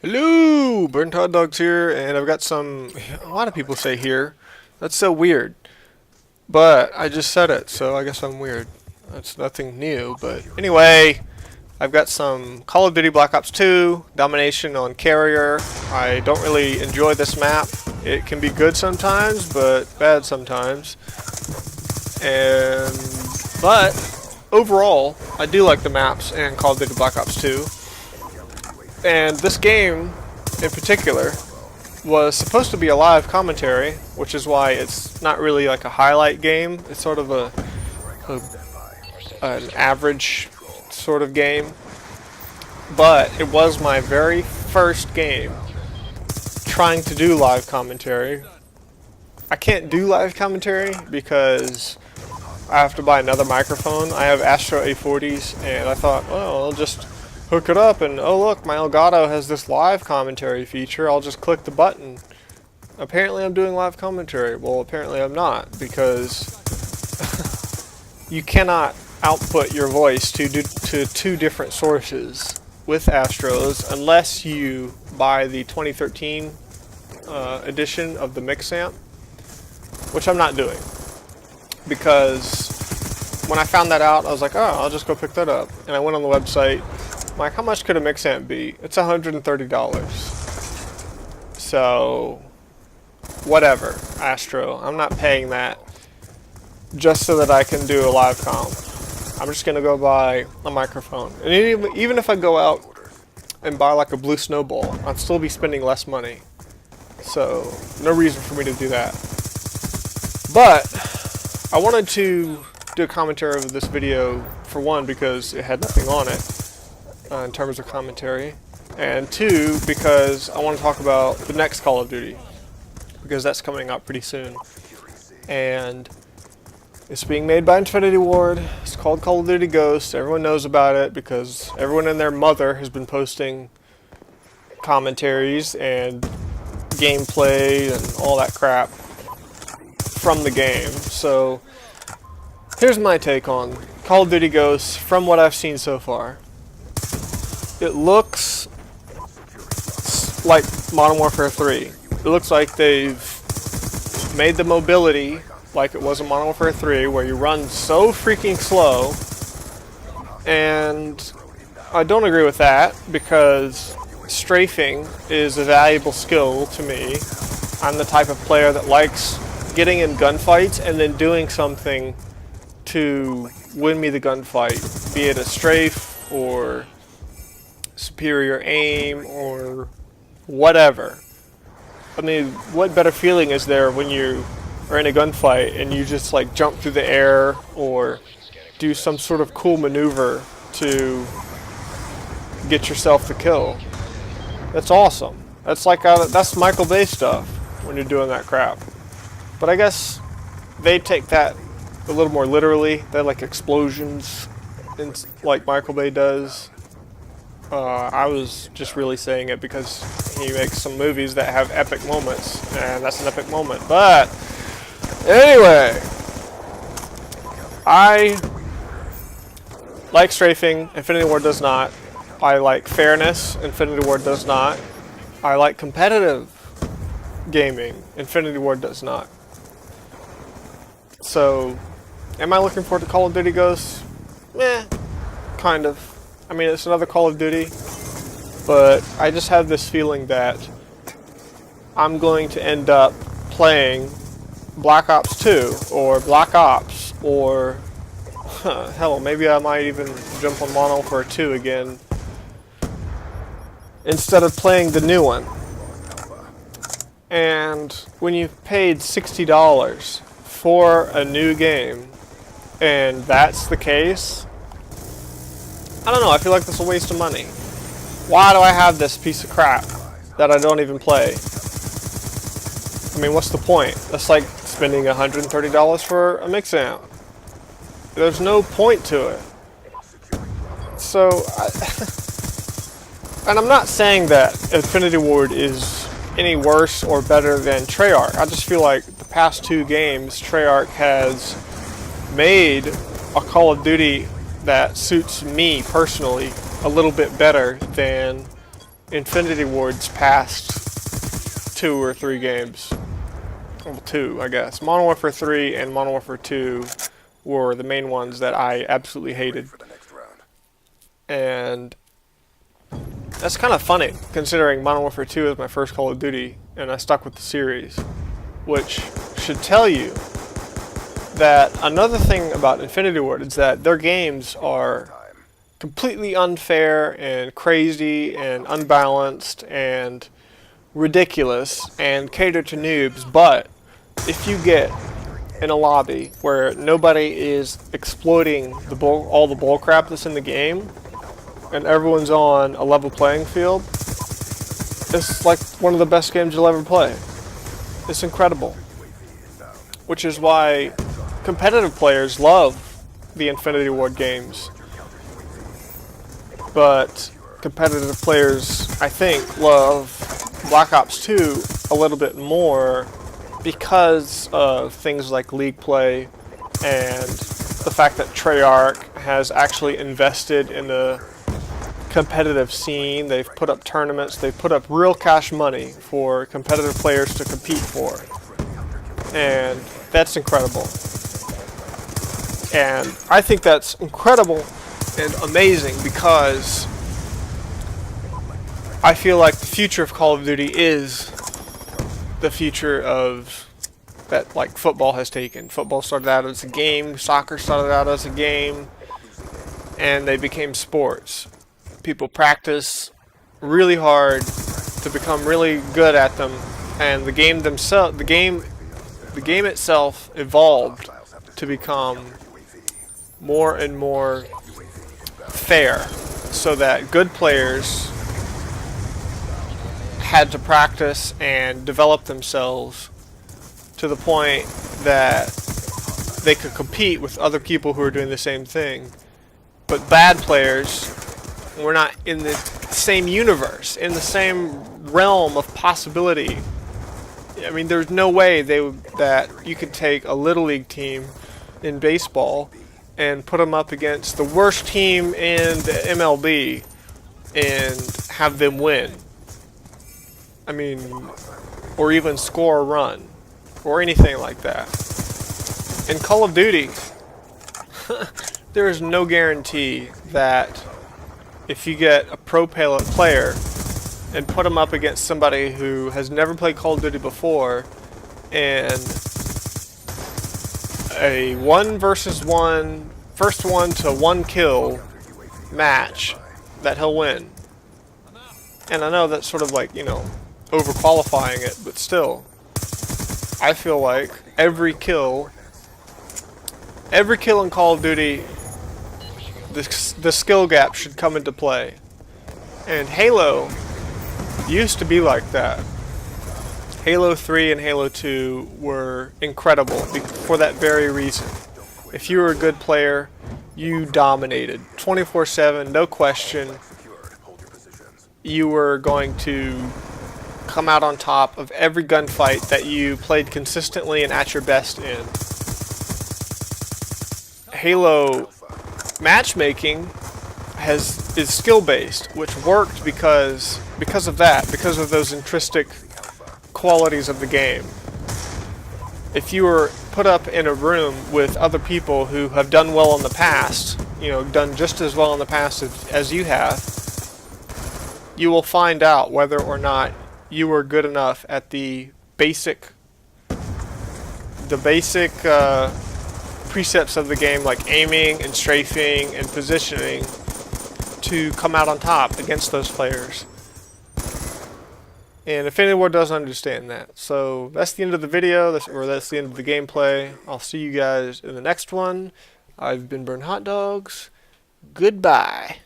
Hello, Burnt Hot Dogs here, and I've got a lot of people say here. That's so weird. But I just said it, so I guess I'm weird. That's nothing new, but anyway, I've got some Call of Duty Black Ops 2, Domination on Carrier. I don't really enjoy this map. It can be good sometimes, but bad sometimes. But overall, I do like the maps and Call of Duty Black Ops 2. And this game, in particular, was supposed to be a live commentary, which is why it's not really like a highlight game. It's sort of an average sort of game. But it was my very first game trying to do live commentary. I can't do live commentary because I have to buy another microphone. I have Astro A40s, and I thought, well, I'll just hook it up and oh look, my Elgato has this live commentary feature. I'll just click the button. Apparently I'm doing live commentary. Well, apparently I'm not, because you cannot output your voice to two different sources with Astros unless you buy the 2013 edition of the Mixamp, which I'm not doing, because when I found that out I was like, oh, I'll just go pick that up, and I went on the website. I'm like, how much could a Mixamp be? It's $130. So, whatever, Astro. I'm not paying that just so that I can do a live comm. I'm just gonna go buy a microphone. And even if I go out and buy like a Blue Snowball, I'd still be spending less money. So, no reason for me to do that. But, I wanted to do a commentary of this video, for one, because it had nothing on it. In terms of commentary, and two, because I want to talk about the next Call of Duty, because that's coming out pretty soon, and it's being made by Infinity Ward. It's called Call of Duty Ghosts. Everyone knows about it because everyone and their mother has been posting commentaries and gameplay and all that crap from the game. So here's my take on Call of Duty Ghosts from what I've seen so far. It looks like Modern Warfare 3. It looks like they've made the mobility like it was in Modern Warfare 3, where you run so freaking slow. And I don't agree with that, because strafing is a valuable skill to me. I'm the type of player that likes getting in gunfights and then doing something to win me the gunfight, be it a strafe or superior aim or whatever. I mean, what better feeling is there when you are in a gunfight and you just like jump through the air or do some sort of cool maneuver to get yourself the kill? That's awesome. That's like that's Michael Bay stuff when you're doing that crap. But I guess they take that a little more literally. They like explosions, like Michael Bay does. I was just really saying it because he makes some movies that have epic moments, and that's an epic moment. But anyway, I like strafing. Infinity Ward does not. I like fairness. Infinity Ward does not. I like competitive gaming. Infinity Ward does not. So, am I looking forward to Call of Duty Ghosts? Kind of. I mean, it's another Call of Duty, but I just have this feeling that I'm going to end up playing Black Ops 2 or Black Ops, or hell, maybe I might even jump on Modern Warfare 2 again instead of playing the new one. And when you've paid $60 for a new game and that's the case, I don't know, I feel like this is a waste of money. Why do I have this piece of crap that I don't even play? I mean, what's the point? That's like spending $130 for a Mixamp. There's no point to it. So, and I'm not saying that Infinity Ward is any worse or better than Treyarch. I just feel like the past two games, Treyarch has made a Call of Duty that suits me personally a little bit better than Infinity Ward's past 2 or 3 games. Well, 2, I guess. Modern Warfare 3 and Modern Warfare 2 were the main ones that I absolutely hated. And that's kind of funny, considering Modern Warfare 2 was my first Call of Duty, and I stuck with the series. Which should tell you that another thing about Infinity Ward is that their games are completely unfair and crazy and unbalanced and ridiculous and cater to noobs, but if you get in a lobby where nobody is exploiting all the bullcrap that's in the game and everyone's on a level playing field, it's like one of the best games you'll ever play. It's incredible. Which is why competitive players love the Infinity Ward games. But competitive players, I think, love Black Ops 2 a little bit more because of things like League play and the fact that Treyarch has actually invested in the competitive scene. They've put up tournaments, they've put up real cash money for competitive players to compete for. And that's incredible. And I think that's incredible and amazing because I feel like the future of Call of Duty is the future of that like football has taken. Football started out as a game, soccer started out as a game, and they became sports. People practice really hard to become really good at them, and the game itself evolved to become more and more fair, so that good players had to practice and develop themselves to the point that they could compete with other people who are doing the same thing. But bad players were not in the same universe, in the same realm of possibility. I mean, there's no way that you could take a Little League team in baseball and put them up against the worst team in the MLB and have them win. I mean, or even score a run, or anything like that. In Call of Duty, there is no guarantee that if you get a pro player and put them up against somebody who has never played Call of Duty before, and a 1 versus 1, first one to 1 kill match, that he'll win. And I know that's sort of like, overqualifying it, but still, I feel like every kill in Call of Duty, the skill gap should come into play. And Halo used to be like that. Halo 3 and Halo 2 were incredible for that very reason. If you were a good player, you dominated 24/7, no question. You were going to come out on top of every gunfight that you played consistently and at your best in. Halo matchmaking is skill-based, which worked because of that, because of those intrinsic qualities of the game. If you were put up in a room with other people who have done well in the past, done just as well in the past as you have, you will find out whether or not you were good enough at the basic precepts of the game, like aiming and strafing and positioning, to come out on top against those players. And Infinity Ward doesn't understand that. So that's the end of the video, that's the end of the gameplay. I'll see you guys in the next one. I've been Burn Hot Dogs. Goodbye.